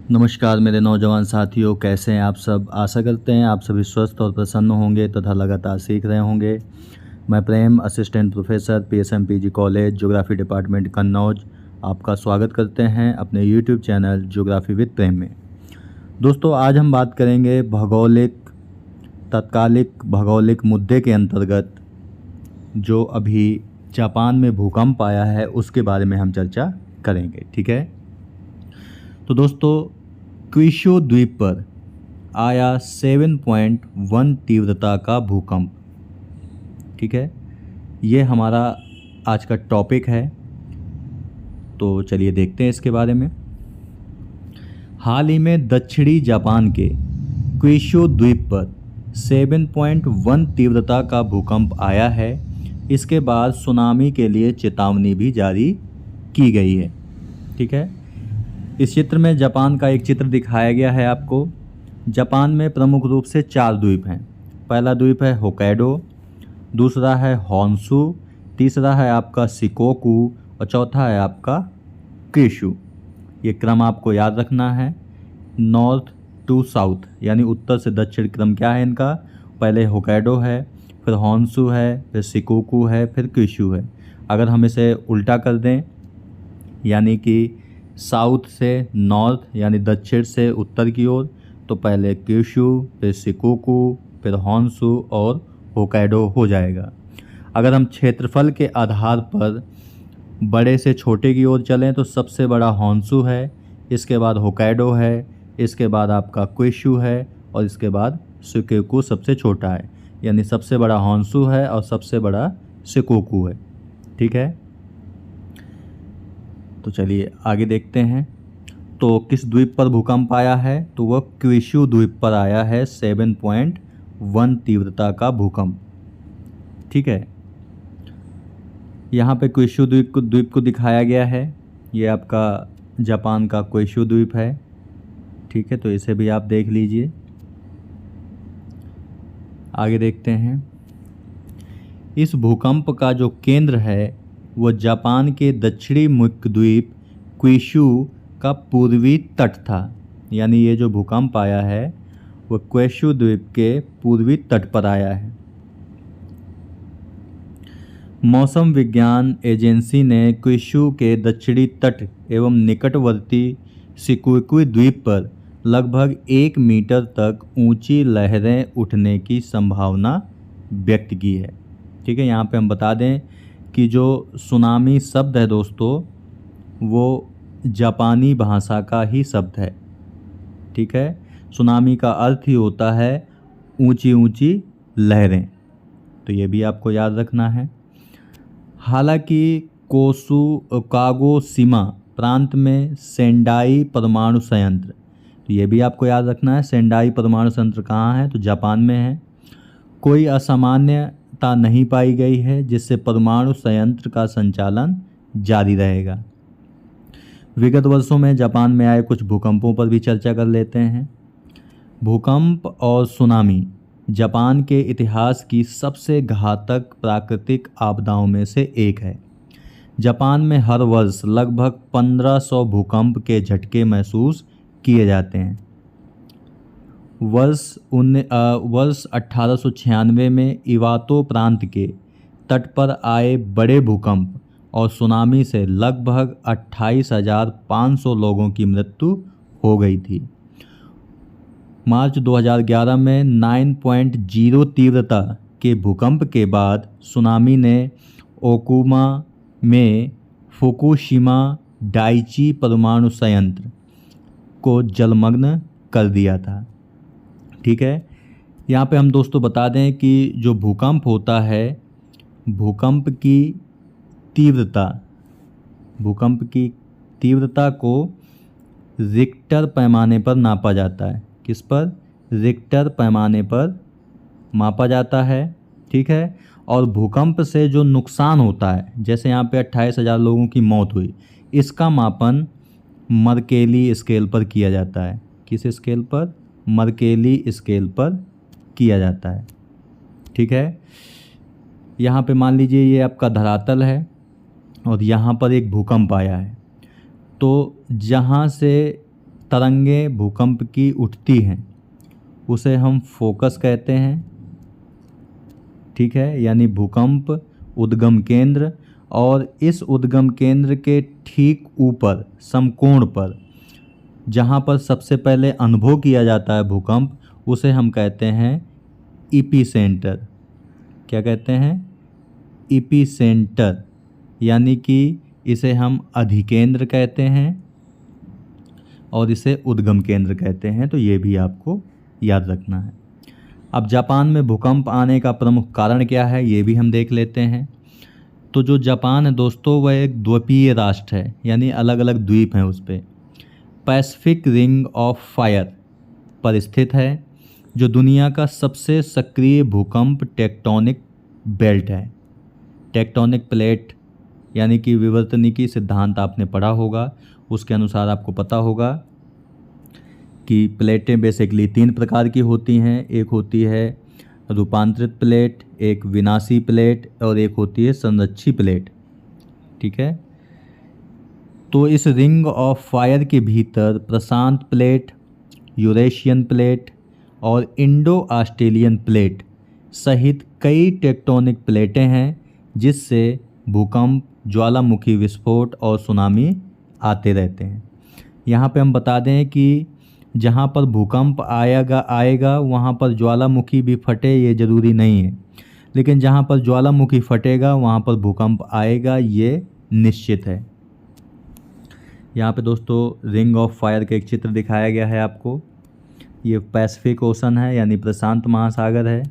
नमस्कार मेरे नौजवान साथियों, कैसे हैं आप सब। आशा करते हैं आप सभी स्वस्थ और प्रसन्न होंगे तथा लगातार सीख रहे होंगे। मैं Prem, assistant professor PSMPG college geography department Kannauj, आपका स्वागत करते हैं अपने YouTube channel geography with Prem में। दोस्तों, आज हम बात करेंगे तत्कालिक भौगोलिक मुद्दे के अंतर्गत जो अभी जापान में भूकंप आया है उसके बारे में हम चर्चा करेंगे। ठीक है, तो दोस्तों, क्यूशू द्वीप पर आया 7.1 तीव्रता का भूकंप। ठीक है, ये हमारा आज का टॉपिक है, तो चलिए देखते हैं इसके बारे में। हाल ही में दक्षिणी जापान के क्यूशू द्वीप पर 7.1 तीव्रता का भूकंप आया है। इसके बाद सुनामी के लिए चेतावनी भी जारी की गई है। ठीक है, इस चित्र में जापान का एक चित्र दिखाया गया है आपको। जापान में प्रमुख रूप से 4 द्वीप हैं। पहला द्वीप है होक्काइडो, दूसरा है होन्शु, तीसरा है आपका शिकोकू और चौथा है आपका क्यूशू। ये क्रम आपको याद रखना है, नॉर्थ टू साउथ, यानी उत्तर से दक्षिण क्रम क्या है इनका। पहले होक्काइडो है, फिर होन्शु है, फिर शिकोकू है, फिर क्यूशू है। अगर हम इसे उल्टा कर दें, यानी कि साउथ से नॉर्थ यानी दक्षिण से उत्तर की ओर, तो पहले क्यूशू, फिर शिकोकू, फिर होन्शु और होक्काइडो हो जाएगा। अगर हम क्षेत्रफल के आधार पर बड़े से छोटे की ओर चलें तो सबसे बड़ा होन्शु है, इसके बाद होक्काइडो है, इसके बाद आपका क्यूशू है और इसके बाद शिकोकू सबसे छोटा है। यानी सबसे बड़ा होन्शु है और सबसे बड़ा शिकोकू है। ठीक है, तो चलिए आगे देखते हैं। तो किस द्वीप पर भूकंप आया है, तो वह क्यूशू द्वीप पर आया है 7.1 तीव्रता का भूकंप। ठीक है, यहाँ पे क्यूशू द्वीप को दिखाया गया है। ये आपका जापान का क्यूशू द्वीप है। ठीक है, तो इसे भी आप देख लीजिए। आगे देखते हैं। इस भूकंप का जो केंद्र है वो जापान के दक्षिणी मुख्य द्वीप क्यूशू का पूर्वी तट था। यानी ये जो भूकंप आया है वो क्यूशू द्वीप के पूर्वी तट पर आया है। मौसम विज्ञान एजेंसी ने क्यूशू के दक्षिणी तट एवं निकटवर्ती शिकोकू द्वीप पर लगभग 1 मीटर तक ऊंची लहरें उठने की संभावना व्यक्त की है। ठीक है, यहाँ पे हम बता दें कि जो सुनामी शब्द है दोस्तों, वो जापानी भाषा का ही शब्द है। ठीक है, सुनामी का अर्थ ही होता है ऊंची ऊंची लहरें, तो ये भी आपको याद रखना है। हालांकि कागोशिमा प्रांत में सेंडाई परमाणु संयंत्र, तो ये भी आपको याद रखना है। सेंडाई परमाणु संयंत्र कहाँ है, तो जापान में है। कोई असामान्यता नहीं पाई गई है जिससे परमाणु संयंत्र का संचालन जारी रहेगा। विगत वर्षों में जापान में आए कुछ भूकंपों पर भी चर्चा कर लेते हैं। भूकंप और सुनामी जापान के इतिहास की सबसे घातक प्राकृतिक आपदाओं में से एक है। जापान में हर वर्ष लगभग 1500 भूकंप के झटके महसूस किए जाते हैं। वर्ष 1896 में इवातो प्रांत के तट पर आए बड़े भूकंप और सुनामी से लगभग 28,500 लोगों की मृत्यु हो गई थी। मार्च 2011 में 9.0 तीव्रता के भूकंप के बाद सुनामी ने ओकुमा में फुकुशिमा डाइची परमाणु संयंत्र को जलमग्न कर दिया था। ठीक है, यहाँ पे हम दोस्तों बता दें कि जो भूकंप होता है, भूकंप की तीव्रता को रिक्टर पैमाने पर नापा जाता है। किस पर? रिक्टर पैमाने पर मापा जाता है। ठीक है, और भूकंप से जो नुकसान होता है, जैसे यहाँ पे 28,000 लोगों की मौत हुई, इसका मापन मर्केली स्केल पर किया जाता है। किस स्केल पर? मर्केली स्केल पर किया जाता है। ठीक है, यहाँ पे मान लीजिए ये आपका धरातल है और यहाँ पर एक भूकंप आया है, तो जहाँ से तरंगें भूकंप की उठती हैं उसे हम फोकस कहते हैं, ठीक है। यानी भूकंप उद्गम केंद्र, और इस उद्गम केंद्र के ठीक ऊपर समकोण पर जहाँ पर सबसे पहले अनुभव किया जाता है भूकंप, उसे हम कहते हैं इपीसेंटर। क्या कहते हैं? इपीसेंटर। यानी कि इसे हम अधिकेंद्र कहते हैं और इसे उद्गम केंद्र कहते हैं। तो ये भी आपको याद रखना है। अब जापान में भूकंप आने का प्रमुख कारण क्या है, ये भी हम देख लेते हैं। तो जो जापान है दोस्तों, वह एक द्वीपीय राष्ट्र है, यानी अलग अलग द्वीप हैं उस पर। पैसिफिक रिंग ऑफ फायर पर स्थित है, जो दुनिया का सबसे सक्रिय भूकंप टेक्टोनिक बेल्ट है। टेक्टोनिक प्लेट यानी कि विवर्तनिकी सिद्धांत आपने पढ़ा होगा, उसके अनुसार आपको पता होगा कि प्लेटें बेसिकली 3 प्रकार की होती हैं। एक होती है रूपांतरित प्लेट, एक विनाशी प्लेट और एक होती है संरक्षी प्लेट, ठीक है। तो इस रिंग ऑफ फायर के भीतर प्रशांत प्लेट, यूरेशियन प्लेट और इंडो ऑस्ट्रेलियन प्लेट सहित कई टेक्टोनिक प्लेटें हैं, जिससे भूकंप, ज्वालामुखी विस्फोट और सुनामी आते रहते हैं। यहाँ पे हम बता दें कि जहाँ पर भूकंप आएगा वहाँ पर ज्वालामुखी भी फटे, ये ज़रूरी नहीं है, लेकिन जहाँ पर ज्वालामुखी फटेगा वहाँ पर भूकंप आएगा, ये निश्चित है। यहाँ पे दोस्तों रिंग ऑफ फायर का एक चित्र दिखाया गया है आपको। ये पैसिफिक ओशन है, यानी प्रशांत महासागर है,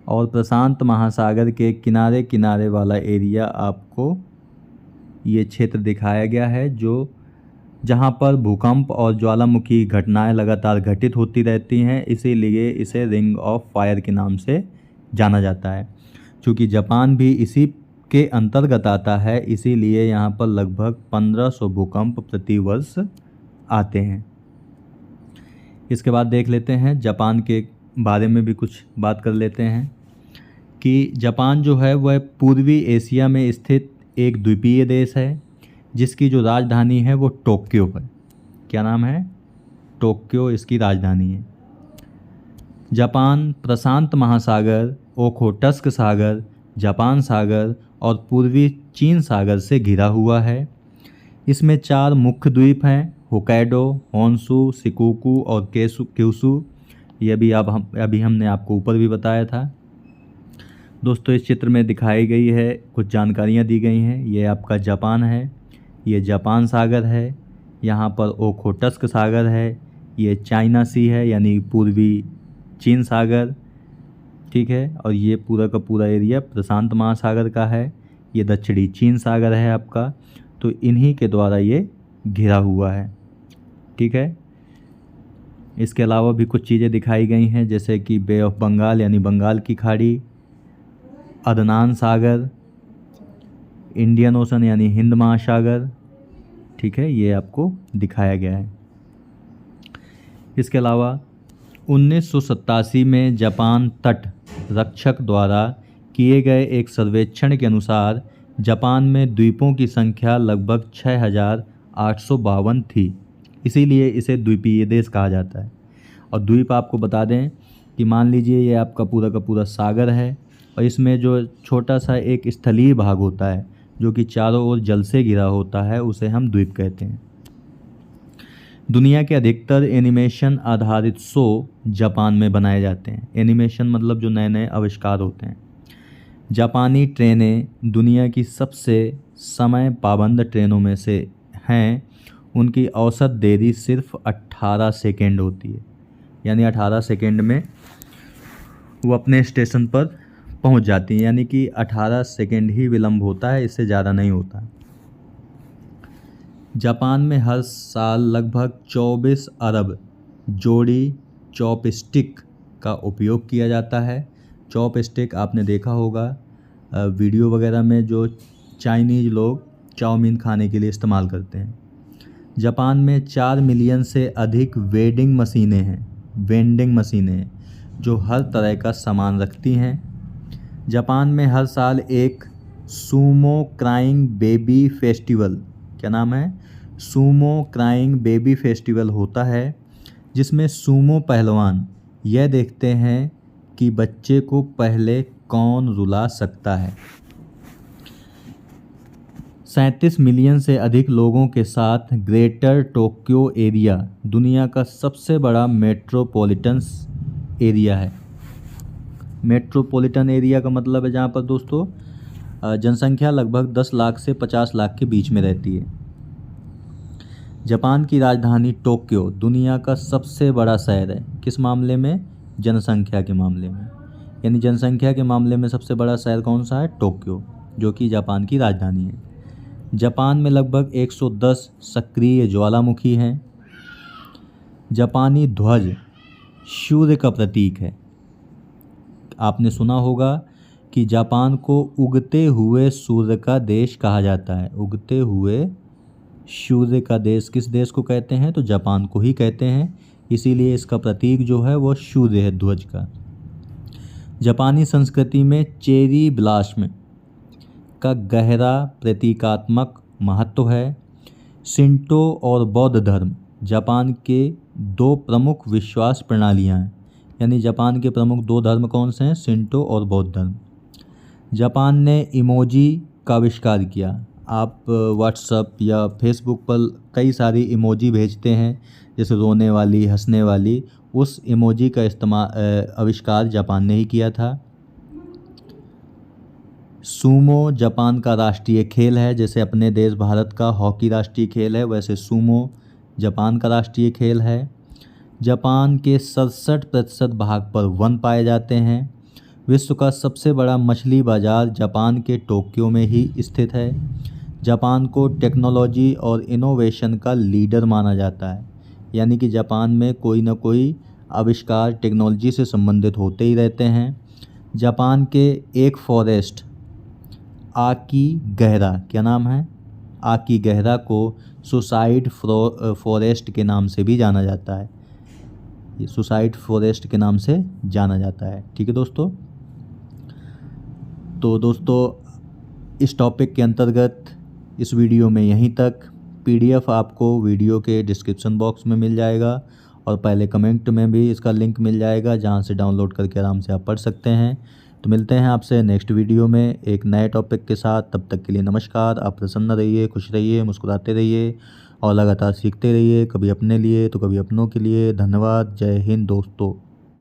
और प्रशांत महासागर के किनारे किनारे वाला एरिया आपको ये क्षेत्र दिखाया गया है, जो जहाँ पर भूकंप और ज्वालामुखी घटनाएं लगातार घटित होती रहती हैं, इसीलिए इसे रिंग ऑफ फायर के नाम से जाना जाता है। क्योंकि जापान भी इसी के अंतर्गत आता है, इसीलिए यहाँ पर लगभग 1500 भूकंप प्रति वर्ष आते हैं। इसके बाद देख लेते हैं जापान के बारे में भी कुछ बात कर लेते हैं कि जापान जो है वह पूर्वी एशिया में स्थित एक द्वीपीय देश है, जिसकी जो राजधानी है वो टोक्यो है। क्या नाम है? टोक्यो इसकी राजधानी है। जापान प्रशांत महासागर, ओखोटस्क सागर, जापान सागर और पूर्वी चीन सागर से घिरा हुआ है। इसमें 4 मुख्य द्वीप हैं, होक्काइडो, होन्शु, शिकोकू और क्यूशु। ये भी अभी हमने आपको ऊपर भी बताया था। दोस्तों इस चित्र में दिखाई गई है कुछ जानकारियाँ दी गई हैं। ये आपका जापान है, ये जापान सागर है, यहाँ पर ओखोटस्क सागर है, ये चाइना सी है यानी पूर्वी चीन सागर, ठीक है। और ये पूरा का पूरा एरिया प्रशांत महासागर का है, ये दक्षिणी चीन सागर है आपका। तो इन्हीं के द्वारा ये घिरा हुआ है, ठीक है। इसके अलावा भी कुछ चीज़ें दिखाई गई हैं, जैसे कि बे ऑफ बंगाल यानी बंगाल की खाड़ी, अदनान सागर, इंडियन ओशन यानी हिंद महासागर, ठीक है, ये आपको दिखाया गया है। इसके अलावा 1987 में जापान तट रक्षक द्वारा किए गए एक सर्वेक्षण के अनुसार जापान में द्वीपों की संख्या लगभग 6852 थी, इसीलिए इसे द्वीपीय देश कहा जाता है। और द्वीप आपको बता दें कि मान लीजिए ये आपका पूरा का पूरा सागर है, और इसमें जो छोटा सा एक स्थलीय भाग होता है जो कि चारों ओर जल से घिरा होता है, उसे हम द्वीप कहते हैं। दुनिया के अधिकतर एनिमेशन आधारित शो जापान में बनाए जाते हैं। एनिमेशन मतलब जो नए नए आविष्कार होते हैं। जापानी ट्रेनें दुनिया की सबसे समय पाबंद ट्रेनों में से हैं। उनकी औसत देरी सिर्फ 18 सेकेंड होती है, यानी 18 सेकेंड में वो अपने स्टेशन पर पहुंच जाती हैं, यानी कि 18 सेकेंड ही विलंब होता है, इससे ज़्यादा नहीं होता। जापान में हर साल लगभग 24 अरब जोड़ी चॉपस्टिक का उपयोग किया जाता है। चॉपस्टिक आपने देखा होगा वीडियो वगैरह में, जो चाइनीज़ लोग चाउमीन खाने के लिए इस्तेमाल करते हैं। जापान में 4 मिलियन से अधिक वेंडिंग मशीनें हैं जो हर तरह का सामान रखती हैं। जापान में हर साल एक सूमो क्राइंग बेबी फेस्टिवल, क्या नाम है? सूमो क्राइंग बेबी फेस्टिवल होता है, जिसमें सूमो पहलवान यह देखते हैं कि बच्चे को पहले कौन रुला सकता है। 37 मिलियन से अधिक लोगों के साथ ग्रेटर टोक्यो एरिया दुनिया का सबसे बड़ा मेट्रोपॉलिटन एरिया है। मेट्रोपॉलिटन एरिया का मतलब है जहाँ पर दोस्तों जनसंख्या लगभग 10 लाख से 50 लाख के बीच में रहती है। जापान की राजधानी टोक्यो दुनिया का सबसे बड़ा शहर है। किस मामले में? जनसंख्या के मामले में। यानी जनसंख्या के मामले में सबसे बड़ा शहर कौन सा है? टोक्यो, जो कि जापान की राजधानी है। जापान में लगभग 110 सक्रिय ज्वालामुखी हैं। जापानी ध्वज सूर्य का प्रतीक है। आपने सुना होगा कि जापान को उगते हुए सूर्य का देश कहा जाता है। उगते हुए सूर्य का देश किस देश को कहते हैं? तो जापान को ही कहते हैं। इसीलिए इसका प्रतीक जो है वो सूर्य है ध्वज का। जापानी संस्कृति में चेरी ब्लॉसम का गहरा प्रतीकात्मक महत्व है। शिंटो और बौद्ध धर्म जापान के दो प्रमुख विश्वास प्रणालियां हैं। यानी जापान के प्रमुख दो धर्म कौन से हैं? शिंटो और बौद्ध धर्म। जापान ने इमोजी का आविष्कार किया। आप व्हाट्सएप या फेसबुक पर कई सारी इमोजी भेजते हैं, जैसे रोने वाली, हंसने वाली। उस इमोजी का आविष्कार जापान ने ही किया था। सूमो जापान का राष्ट्रीय खेल है। जैसे अपने देश भारत का हॉकी राष्ट्रीय खेल है, वैसे सूमो जापान का राष्ट्रीय खेल है। जापान के 67% भाग पर वन पाए जाते हैं। विश्व का सबसे बड़ा मछली बाजार जापान के टोक्यो में ही स्थित है। जापान को टेक्नोलॉजी और इनोवेशन का लीडर माना जाता है। यानी कि जापान में कोई ना कोई आविष्कार टेक्नोलॉजी से संबंधित होते ही रहते हैं। जापान के एक फॉरेस्ट आकी गहरा, क्या नाम है? आकी गहरा को सुसाइड फॉरेस्ट के नाम से भी जाना जाता है। ये सुसाइड फॉरेस्ट के नाम से जाना जाता है। ठीक है दोस्तों। तो दोस्तों इस टॉपिक के अंतर्गत इस वीडियो में यहीं तक। PDF आपको वीडियो के डिस्क्रिप्शन बॉक्स में मिल जाएगा और पहले कमेंट में भी इसका लिंक मिल जाएगा, जहां से डाउनलोड करके आराम से आप पढ़ सकते हैं। तो मिलते हैं आपसे नेक्स्ट वीडियो में एक नए टॉपिक के साथ। तब तक के लिए नमस्कार। आप प्रसन्न रहिए, खुश रहिए, मुस्कुराते रहिए और लगातार सीखते रहिए, कभी अपने लिए तो कभी अपनों के लिए। धन्यवाद। जय हिंद दोस्तों।